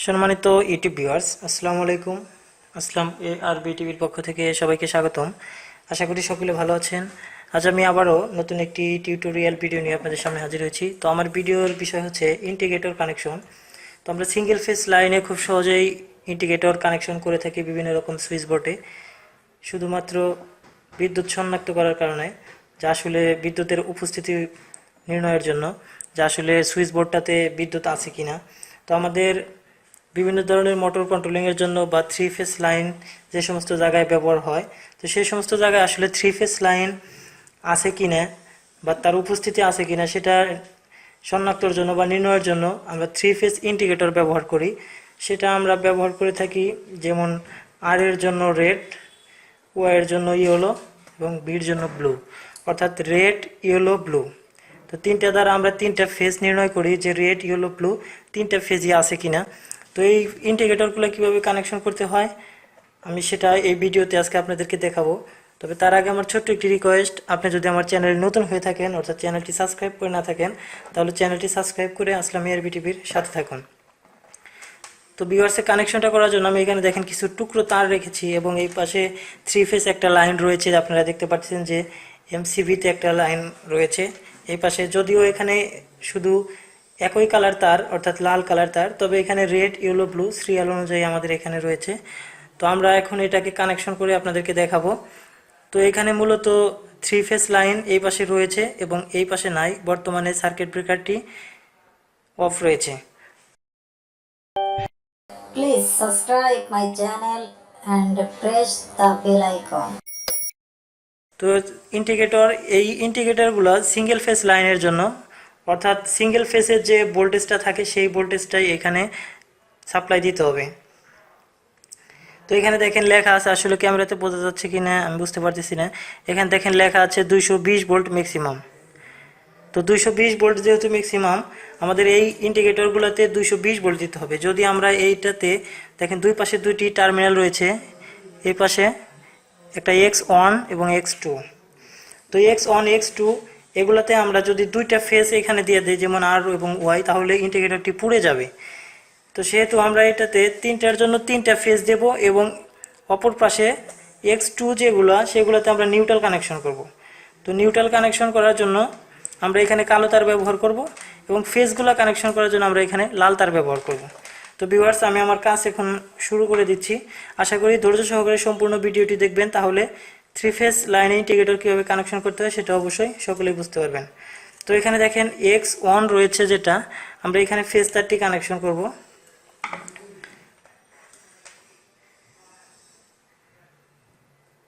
সম্মানিত YouTube viewers, আসসালামু আলাইকুম। আসলাম ARB টিভির পক্ষ থেকে সবাইকে স্বাগতম। আশা করি সকলে ভালো আছেন। আজ আমি আবারও নতুন একটি টিউটোরিয়াল ভিডিও নিয়ে আপনাদের সামনে হাজির হয়েছি। তো আমার ভিডিওর বিষয় হচ্ছে ইন্টিগ্রেটর কানেকশন। তো আমরা সিঙ্গেল ফেজ লাইনে খুব সহজেই ইন্টিগ্রেটর কানেকশন করে থাকি বিভিন্ন রকম সুইচ বোর্ডে, শুধুমাত্র বিদ্যুৎ শনাক্ত করার কারণে, যা আসলে বিদ্যুতের উপস্থিতি নির্ণয়ের জন্য, যা আসলে সুইচ বোর্ডটাতে বিদ্যুৎ আছে কিনা। তো আমাদের বিভিন্ন ধরনের মোটর কন্ট্রোলিংয়ের জন্য বা থ্রি ফেজ লাইন যে সমস্ত জায়গায় ব্যবহার হয়, তো সেই সমস্ত জায়গায় আসলে থ্রি ফেজ লাইন আছে কিনা বা তার উপস্থিতি আছে কিনা সেটা শনাক্তর জন্য বা নির্ণয়ের জন্য আমরা থ্রি ফেজ ইন্ডিকেটর ব্যবহার করি। সেটা আমরা ব্যবহার করে থাকি, যেমন আর এর জন্য রেড, ও এর জন্য ইয়েলো এবং বির জন্য ব্লু, অর্থাৎ রেড, ইয়েলো, ব্লু। তো তিনটা দ্বারা আমরা তিনটা ফেজ নির্ণয় করি যে রেড, ইয়েলো, ব্লু তিনটা ফেজই আছে কিনা। তো এই ইন্ডিকেটরগুলো কীভাবে কানেকশন করতে হয় আমি সেটা এই ভিডিওতে আজকে আপনাদেরকে দেখাবো। তবে তার আগে আমার ছোট্ট একটি রিকোয়েস্ট, আপনি যদি আমার চ্যানেলে নতুন হয়ে থাকেন অর্থাৎ চ্যানেলটি সাবস্ক্রাইব করে না থাকেন, তাহলে চ্যানেলটি সাবস্ক্রাইব করে আসলাম ARB টিভির সাথে থাকুন। তো ভিউয়ার্সের কানেকশনটা করার জন্য আমি এখানে দেখেন কিছু টুকরো তার রেখেছি এবং এই পাশে থ্রি ফেজ একটা লাইন রয়েছে, আপনারা দেখতে পাচ্ছেন যে MCVতে একটা লাইন রয়েছে এই পাশে। যদিও এখানে শুধু একই কালার তার অর্থাৎ লাল কালার তার, তবে এখানে রেড, ইয়েলো, ব্লু সিরিয়াল অনুযায়ী আমাদের এখানে রয়েছে। তো আমরা এখন এটাকে কানেকশন করে আপনাদেরকে দেখাবো। তো এখানে মূলত থ্রি ফেজ লাইন এই পাশে রয়েছে এবং এই পাশে নাই, বর্তমানে সার্কিট ব্রেকারটি অফ রয়েছে। Please subscribe my channel and press the bell icon. তো এই ইন্ডিকেটরগুলো সিঙ্গেল ফেজ লাইনের জন্য, অর্থাৎ সিঙ্গেল ফেজের যে ভোল্টেজটা থাকে সেই ভোল্টেজটাই এখানে সাপ্লাই দিতে হবে। তো এখানে দেখেন লেখা আছে, আসলে ক্যামেরাতে বোঝা যাচ্ছে কি না আমি বুঝতে পারতেছি না। এখানে দেখেন লেখা আছে 220 ভোল্ট ম্যাক্সিমাম। তো 220 ভোল্ট যেহেতু ম্যাক্সিমাম, আমাদের এই ইন্ডিকেটরগুলোতে 220 ভোল্ট দিতে হবে। যদি আমরা এইটাতে দেখেন দুই পাশে দুইটি টার্মিনাল রয়েছে, এই পাশে একটা X1 এবং X2। তো X1, X2 এগুলাতে আমরা যদি দুইটা ফেজ এখানে দিয়ে দিই, যেমন আর এবং ওয়াই, তাহলে ইন্ডিকেটরটি পুড়ে যাবে। তো সেহেতু আমরা এটাতে তিনটার জন্য তিনটা ফেজ দেব এবং অপর পাশে X2 সেগুলোতে আমরা নিউট্রাল কানেকশন করব। তো নিউট্রাল কানেকশন করার জন্য আমরা এখানে কালো তার ব্যবহার করব এবং ফেজগুলো কানেকশন করার জন্য আমরা এখানে লাল তার ব্যবহার করব। তো ভিউয়ার্স, আমি আমার কাজ এখন শুরু করে দিচ্ছি। আশা করি ধৈর্য সহকারে সম্পূর্ণ ভিডিওটি দেখবেন, তাহলে থ্রি ফেজ লাইনে ইন্ডিকেটর কীভাবে কানেকশন করতে হয় সেটা অবশ্যই সকলেই বুঝতে পারবেন। তো এখানে দেখেন X1 রয়েছে, যেটা আমরা এখানে ফেজ তারটি কানেকশন করব।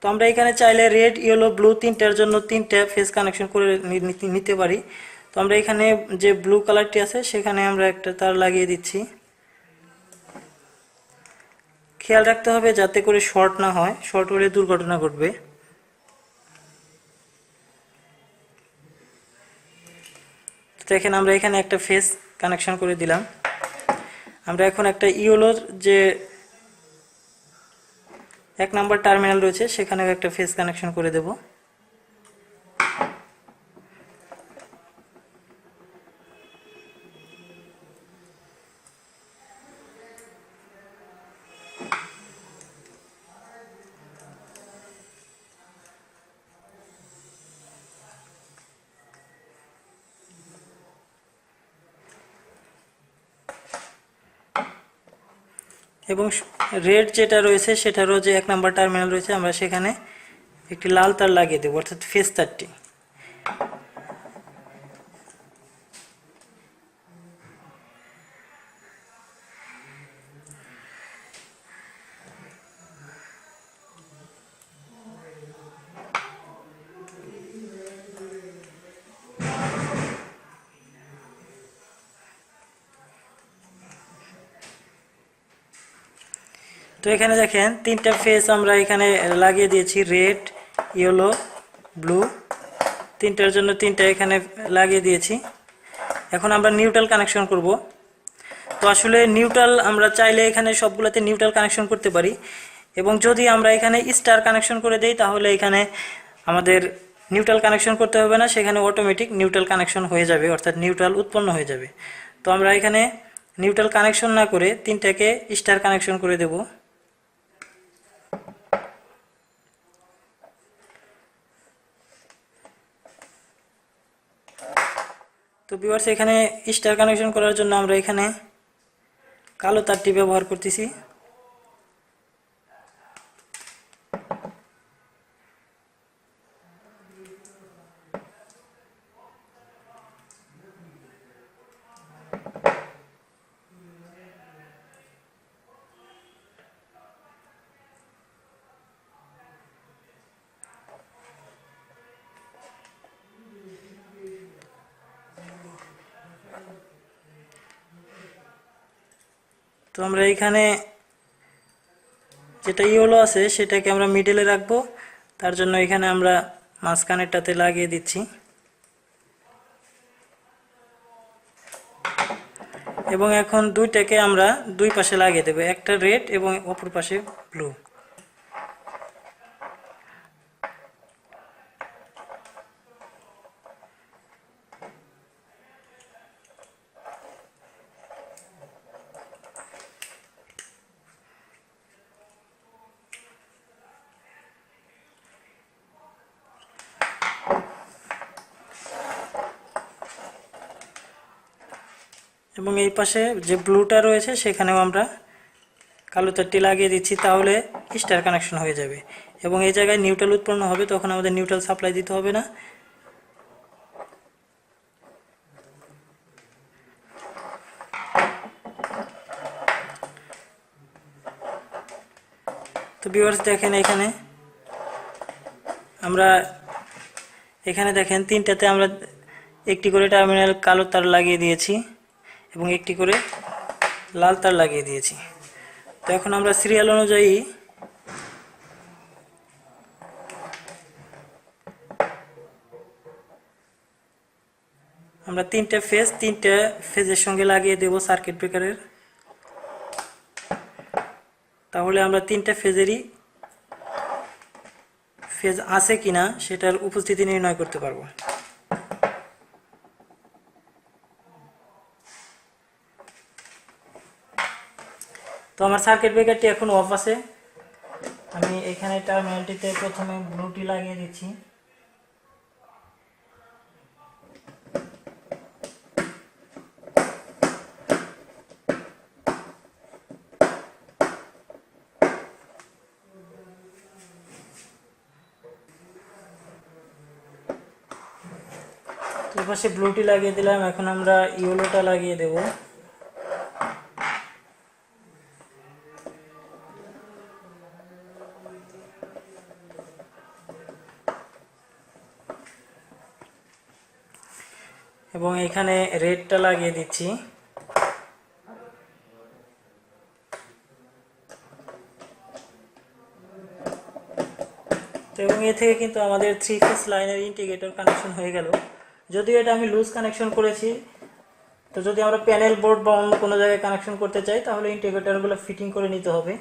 তো আমরা এখানে চাইলে রেড, ইয়েলো, ব্লু তিনটার জন্য তিনটা ফেজ কানেকশন করে নিতে পারি। তো আমরা এখানে যে ব্লু কালারটি আছে সেখানে আমরা একটা তার লাগিয়ে দিচ্ছি। খেয়াল রাখতে হবে যাতে করে শর্ট না হয়, শর্ট হলে দুর্ঘটনা ঘটবে। দেখেন আমরা এখানে একটা ফেজ কানেকশন করে দিলাম। আমরা এখন একটা ইয়েলোর যে 1 নম্বর টার্মিনাল রয়েছে সেখানেও একটা ফেজ কানেকশন করে দেব। এবং রেড যেটা রয়েছে সেটারও যে 1 নম্বর টার্মিনাল রয়েছে আমরা সেখানে একটি লাল তার লাগিয়ে দেব, অর্থাৎ ফেজ তারটি। তো এখানে দেখেন তিনটা ফেজ আমরা এখানে লাগিয়ে দিয়েছি, রেড, ইয়েলো, ব্লু, তিনটার জন্য তিনটা এখানে লাগিয়ে দিয়েছি। এখন আমরা নিউট্রাল কানেকশন করব। তো আসলে নিউট্রাল আমরা চাইলে এখানে সবগুলোতে নিউট্রাল কানেকশন করতে পারি, এবং যদি আমরা এখানে স্টার কানেকশন করে দেই তাহলে এখানে আমাদের নিউট্রাল কানেকশন করতে হবে না, সেখানে অটোমেটিক নিউট্রাল কানেকশন হয়ে যাবে, অর্থাৎ নিউট্রাল উৎপন্ন হয়ে যাবে। তো আমরা এখানে নিউট্রাল কানেকশন না করে তিনটাকে স্টার কানেকশন করে দেব। তো ভিউয়ার্স, এখানে স্টার কানেকশন করার জন্য আমরা এখানে কালো তারটি ব্যবহার করতেছি। তো আমরা এখানে যেটা ইয়েলো আছে সেটাকে আমরা মিডলে রাখবো, তার জন্য এখানে আমরা মাঝখানেরটাতে লাগিয়ে দিচ্ছি এবং এখন দুইটাকে আমরা দুই পাশে লাগিয়ে দেব, একটা রেড এবং অপর পাশে ব্লু। এবং এই পাশে যে ব্লুটা রয়েছে সেখানেও আমরা কালো তারটি লাগিয়ে দিচ্ছি, তাহলে স্টার কানেকশন হয়ে যাবে এবং এই জায়গায় নিউট্রাল উৎপন্ন হবে, তখন আমাদের নিউট্রাল সাপ্লাই দিতে হবে না। তো ভিউয়ার্স দেখেন, এখানে দেখেন তিনটাতে আমরা একটি করে টার্মিনাল কালো তার লাগিয়ে দিয়েছি এবং একটি করে লাল তার লাগিয়ে দিয়েছি। তো এখন আমরা সিরিয়াল অনুযায়ী আমরা তিনটা ফেজের সঙ্গে লাগিয়ে দেব সার্কিট ব্রেকারের। তাহলে আমরা তিনটা ফেজেরই ফেজ আছে কিনা সেটার উপস্থিতি নির্ণয় করতে পারবো। তো আমার সার্কিট ব্রেকারটি এখন অফ আছে। আমি এখানে টার্মিনালটিতে প্রথমে ব্লুটি লাগিয়ে দিচ্ছি। তো পাশে ব্লুটি লাগিয়ে দিলাম, এখন আমরা ইয়েলোটা লাগিয়ে দেব। এবং এখানে রেডটা লাগিয়ে দিচ্ছি। তো এবং এ থেকে কিন্তু আমাদের 3 ফেজ লাইনের ইন্টিগ্রেটর কানেকশন হয়ে গেল। যদিও এটা আমি লুজ কানেকশন করেছি, তো যদি আমরা প্যানেল বোর্ড বা অন্য কোনো জায়গায় কানেকশন করতে চাই তাহলে ইন্টিগ্রেটরগুলো ফিটিং করে নিতে হবে।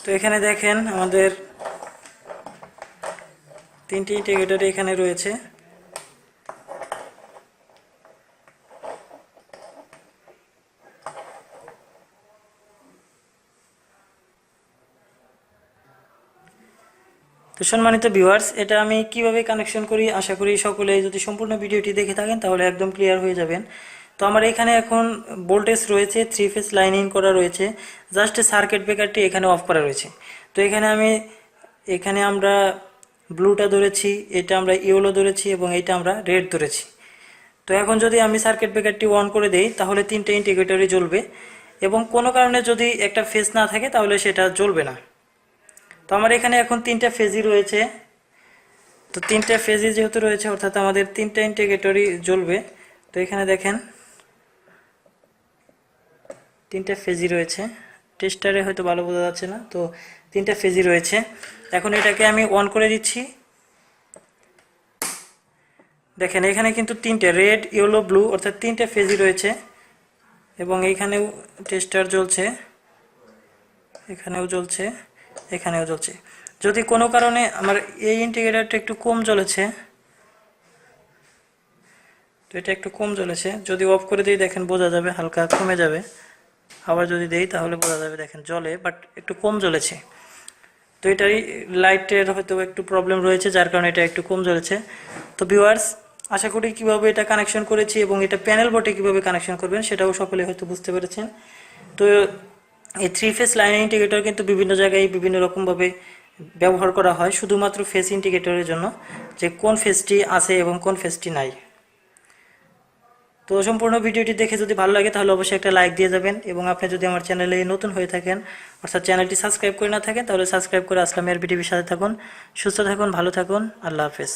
তো এখানে দেখেন আমাদের তিনটি ইন্টিগ্রেটর এখানে রয়েছে। তো সম্মানিত ভিউয়ার্স, এটা আমি কিভাবে কানেকশন করি আশা করি সকলে যদি সম্পূর্ণ ভিডিওটি দেখে থাকেন তাহলে একদম ক্লিয়ার হয়ে যাবেন। তো আমার এখানে এখন ভোল্টেজ রয়েছে, 3 ফেজ লাইন ইন করা রয়েছে, জাস্ট সার্কিট ব্রেকারটি এখানে অফ করা রয়েছে। তো এখানে আমরা ব্লুটা ধরেছি, এটা আমরা ইয়েলো ধরেছি এবং এটা আমরা রেড ধরেছি। তো এখন যদি আমি সার্কিট ব্রেকারটি অন করে দেই তাহলে তিনটে ইন্ডিকেটরই জ্বলবে এবং কোনো কারণে যদি একটা ফেজ না থাকে তাহলে সেটা জ্বলবে না। তো আমার এখানে এখন তিনটা ফেজই রয়েছে। তো তিনটা ফেজই যেহেতু রয়েছে অর্থাৎ আমাদের তিনটা ইন্ডিকেটরই জ্বলবে। তো এখানে দেখেন তিনটা ফেজই রয়েছে, টেস্টারে হয়তো ভালো বোঝা যাচ্ছে না, তো তিনটা ফেজই রয়েছে। এখন এটাকে আমি অন করে দিচ্ছি। দেখেন এখানে কিন্তু তিনটে রেড ইয়েলো ব্লু অর্থাৎ তিনটে ফেজই রয়েছে এবং এইখানেও টেস্টার জ্বলছে, এখানেও জ্বলছে, এখানেও জ্বলছে। যদি কোনো কারণে আমার এই ইন্ডিকেটরটা একটু কম জ্বলেছে তো এটা একটু কম জ্বলেছে, যদি অফ করে দিই দেখেন বোঝা যাবে হালকা কমে যাবে, আবার যদি দেই তাহলে বোঝা যাবে দেখেন জ্বলে, বাট একটু কম জ্বলেছে। তো এটাই লাইটের হয়তো একটু প্রবলেম রয়েছে, যার কারণে এটা একটু কম জ্বলেছে। তো ভিউয়ার্স, আশা করি কিভাবে এটা কানেকশন করেছি এবং এটা প্যানেল বোর্ডে কিভাবে কানেকশন করবেন সেটাও সকলে হয়তো বুঝতে পেরেছেন। তো এই 3 ফেজ লাইন ইন্ডিকেটর কিন্তু বিভিন্ন জায়গায় বিভিন্ন রকমভাবে ব্যবহার করা হয়, শুধুমাত্র ফেজ ইন্ডিকেটরের জন্য, যে কোন ফেজটি আছে এবং কোন ফেজটি নাই। তো সম্পূর্ণ ভিডিওটি দেখে যদি ভালো লাগে তাহলে অবশ্যই একটা লাইক দিয়ে যাবেন, এবং আপনি যদি আমার চ্যানেলে নতুন হয়ে থাকেন অর্থাৎ চ্যানেলটি সাবস্ক্রাইব করে না থাকেন তাহলে সাবস্ক্রাইব করে আসলাম এআরবি টিভির সাথে থাকুন। সুস্থ থাকুন, ভালো থাকুন, আল্লাহ হাফেজ।